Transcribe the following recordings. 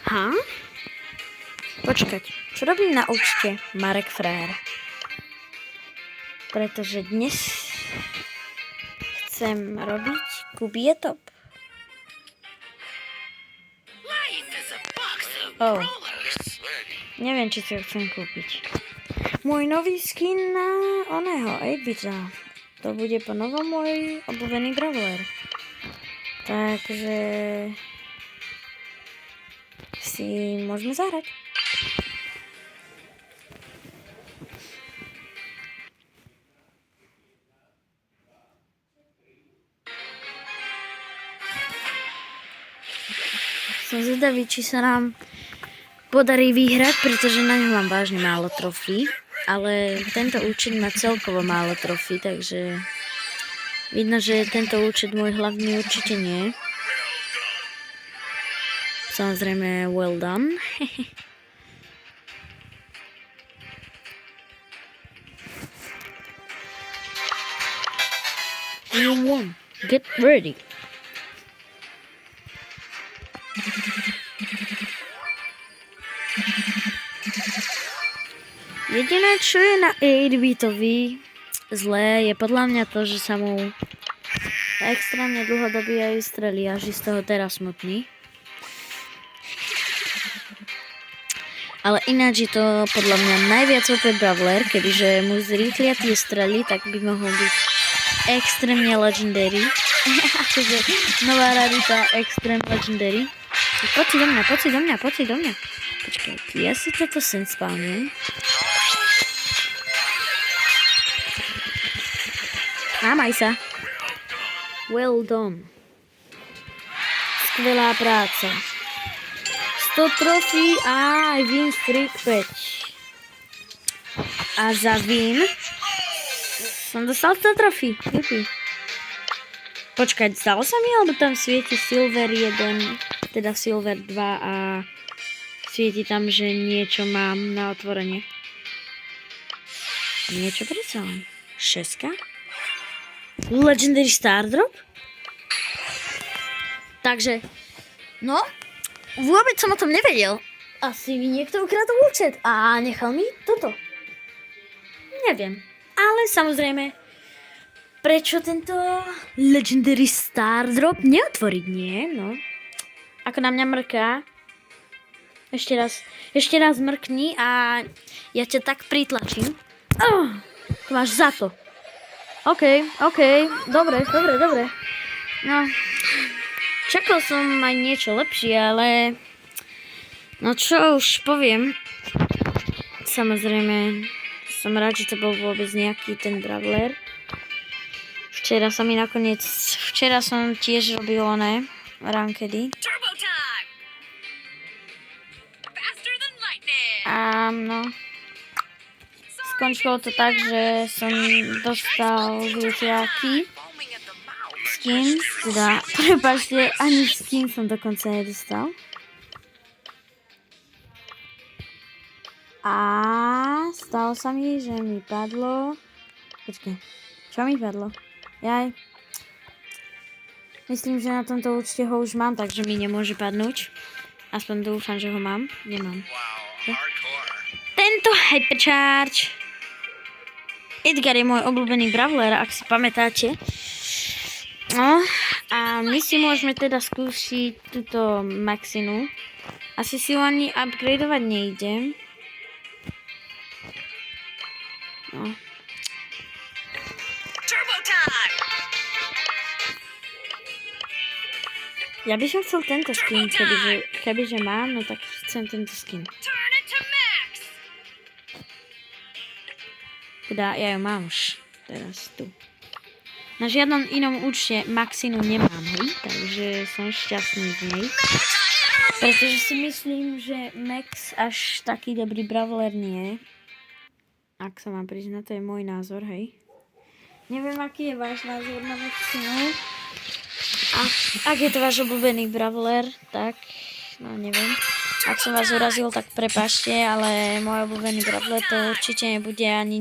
Ha? Počkať, čo robím na účte Marek Frér? Pretože dnes chcem robiť Kuby je top. Oh. Neviem, či si ho chcem kúpiť. Môj nový skin na oného 8-bita. To bude po novom môj obľúbený brawler. Takže si môžeme zahrať. Som zvedavý, či sa nám podarí vyhrať, pretože na ňu mám vážne málo trofí. Ale tento účet má celkovo málo trofí, takže vidno, že tento účet môj hlavný určite nie. Samozrejme, well done. You won. Get ready. Jediné, čo je na 8-bitovi zlé, je podľa mňa to, že sa mu extrémne dlho dobíjajú strely, až je z toho teraz smutný. Ale ináč je to podľa mňa najviac OP brawler, kebyže mu zrýchlia tie strely, tak by mohol byť extrémne legendary. Akože nová rarita extrém legendary. Poď si do mňa, poď si do mňa, poď si do mňa. Počkaj, ja si toto sem spávnem. Námaj sa. Well done. Skvelá práca. 100 trofí a aj win streak 5. A za win som dostal 100 trofí. Jupi. Počkať, zdalo sa mi, alebo tam svieti silver 1, teda silver 2 a svieti tam, že niečo mám na otvorenie. Niečo predsa len. 6. Legendary Star Drop. Takže, no, vôbec som o tom nevedel. Asi mi niekto ukradol účet a nechal mi toto. Neviem, ale samozrejme, prečo tento Legendary Star Drop neotvoriť, nie? No, ako na mňa mrká. Ešte raz mrkni a ja ťa tak pritlačím. To máš za to. OK, dobre. No, čakal som aj niečo lepšie, ale no čo už poviem. Samozrejme, som rád, že to bol vôbec nejaký ten brawler. Včera som tiež robil oné rankedy. A no, skončilo to tak, že som dostal hľutiaky skin, teda, prepáčte, ani skin som dokonca nedostal. A stalo sa mi, že mi padlo, počkaj, čo mi padlo? Jaj, myslím, že na tomto účte ho už mám, takže mi nemôže padnúť. Aspoň dúfam, že ho mám. Nemám. Tento Hypercharge. Edgar je môj obľúbený brawler, ak si pamätáte. No, a my si môžeme teda skúsiť túto Maxinu. Asi si ho ani upgradeovať nejdem. No. Ja by som chcel tento skin, kebyže mám, no tak chcem tento skin. Teda ja ju mám už teraz tu. Na žiadnom inom účte Maxinu nemám, hej? Takže som šťastný z nej. Pretože si myslím, že Max až taký dobrý brawler nie. Ak sa mám priznať, to je môj názor, hej? Neviem, aký je váš názor na Maxinu. A ak je to váš obľúbený brawler, tak no neviem. Ak som vás urazil, tak prepáčte, ale môj obľúbený brawler to určite nebude ani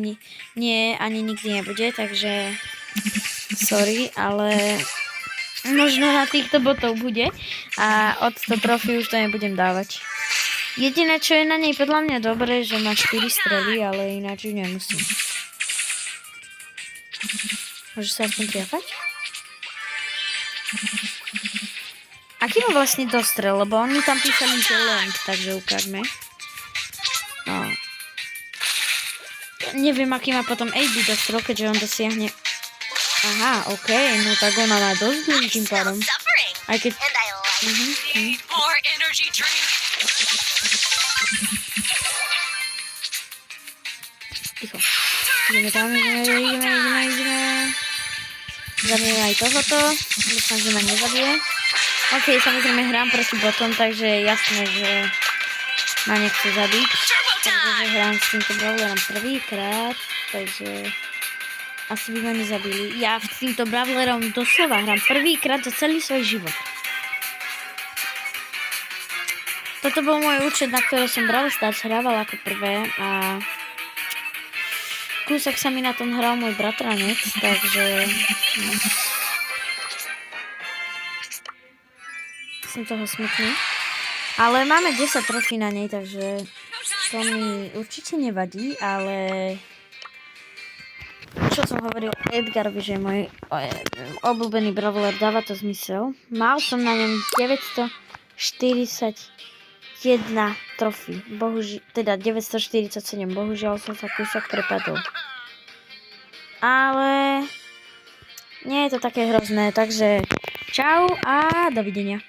nikdy nebude, takže sorry, ale Možno na týchto botov bude a od 100 trofy už to nebudem dávať. Jediné, čo je na nej podľa mňa dobré, že má 4 strely, ale ináč ju nemusím. Môže sa aspoň triafať? Aký má vlastne dostrel, lebo oni tam písali, že long, takže ukážme. No. Neviem, aký má potom AB dostrel, keďže on dosiahne... Aha, okej, no tak ona má dosť dlhý tým pádom. Aj keď... Ticho. Ideme tam, ideme. Zabijeme aj tohoto. Dúfam, že ma nezabije. Ok, samozrejme hrám proti botom, takže je jasné, že ma nechce zabiť. Takže hrám s týmto brawlerom prvýkrát, takže asi by ma nezabili. Ja s týmto brawlerom doslova hrám prvýkrát za celý svoj život. Toto bol môj účet, na ktoré som Brawl Stars hrával ako prvé a kúsok sa mi na tom hral môj bratranec, takže no. Som toho smutný. Ale máme 10 trofí na nej, takže to mi určite nevadí, ale čo som hovoril Edgarovi, že je môj obľúbený brawler, dáva to zmysel. Mal som na ňom 941 trofí, teda 947, bohužiaľ som sa kúsok prepadol. Ale nie je to také hrozné, takže čau a dovidenia.